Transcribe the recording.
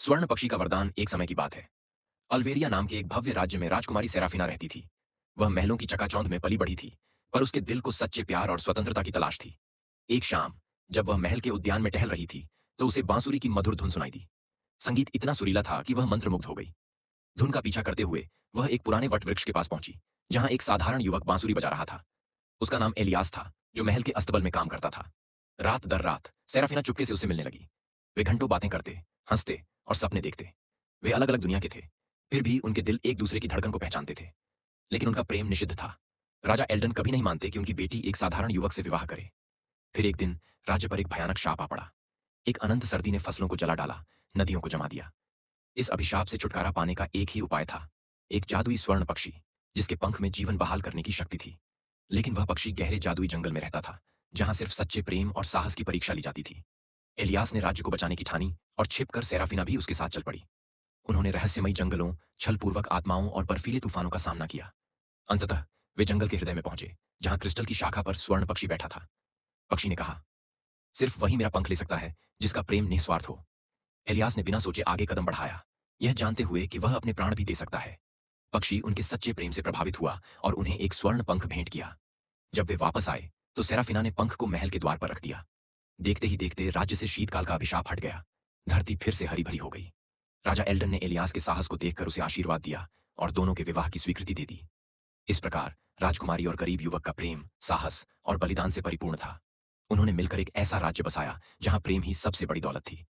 स्वर्ण पक्षी का वरदान। एक समय की बात है। अल्वेरिया नाम के एक भव्य राज्य में राजकुमारी सेराफिना रहती थी। वह महलों की चकाचौंध में पली बढ़ी थी, पर उसके दिल को सच्चे प्यार और स्वतंत्रता की तलाश थी। एक शाम, जब वह महल के उद्यान में टहल रही थी, तो उसे बांसुरी की मधुर धुन सुनाई दी। संगीत इतना सुरीला था कि वह मंत्रमुग्ध हो गई। धुन का पीछा करते हुए वह एक पुराने वट वृक्ष के पास पहुंची, जहां एक साधारण युवक बांसुरी बजा रहा था। उसका नाम एलियास था, जो महल के अस्तबल में काम करता था। रात दर रात सेराफिना चुपके से उससे मिलने लगी। वे घंटों बातें करते, हंसते और सपने देखते। वे अलग अलग दुनिया के थे, फिर भी उनके दिल एक दूसरे की धड़कन को पहचानते थे। लेकिन उनका प्रेम निषिद्ध था। राजा एल्डन कभी नहीं मानते कि उनकी बेटी एक साधारण युवक से विवाह करे। फिर एक दिन राज्य पर एक भयानक शाप आ पड़ा। एक अनंत सर्दी ने फसलों को जला डाला, नदियों को जमा दिया। इस अभिशाप से छुटकारा पाने का एक ही उपाय था, एक जादुई स्वर्ण पक्षी, जिसके पंख में जीवन बहाल करने की शक्ति थी। लेकिन वह पक्षी गहरे जादुई जंगल में रहता था, जहां सिर्फ सच्चे प्रेम और साहस की परीक्षा ली जाती थी। एलियास ने राज्य को बचाने की ठानी, और छिपकर सेराफिना भी उसके साथ चल पड़ी। उन्होंने रहस्यमयी जंगलों, छलपूर्वक आत्माओं और बर्फीले तूफानों का सामना किया। अंततः वे जंगल के हृदय में पहुंचे, जहां क्रिस्टल की शाखा पर स्वर्ण पक्षी बैठा था। पक्षी ने कहा, सिर्फ वही मेरा पंख ले सकता है जिसका प्रेम निस्वार्थ हो। एलियास ने बिना सोचे आगे कदम बढ़ाया, यह जानते हुए कि वह अपने प्राण भी दे सकता है। पक्षी उनके सच्चे प्रेम से प्रभावित हुआ और उन्हें एक स्वर्ण पंख भेंट किया। जब वे वापस आए, तो सेराफिना ने पंख को महल के द्वार पर रख दिया। देखते ही देखते राज्य से शीतकाल का अभिशाप हट गया। धरती फिर से हरी भरी हो गई। राजा एल्डन ने एलियास के साहस को देखकर उसे आशीर्वाद दिया और दोनों के विवाह की स्वीकृति दे दी। इस प्रकार राजकुमारी और गरीब युवक का प्रेम, साहस और बलिदान से परिपूर्ण था। उन्होंने मिलकर एक ऐसा राज्य बसाया जहां प्रेम ही सबसे बड़ी दौलत थी।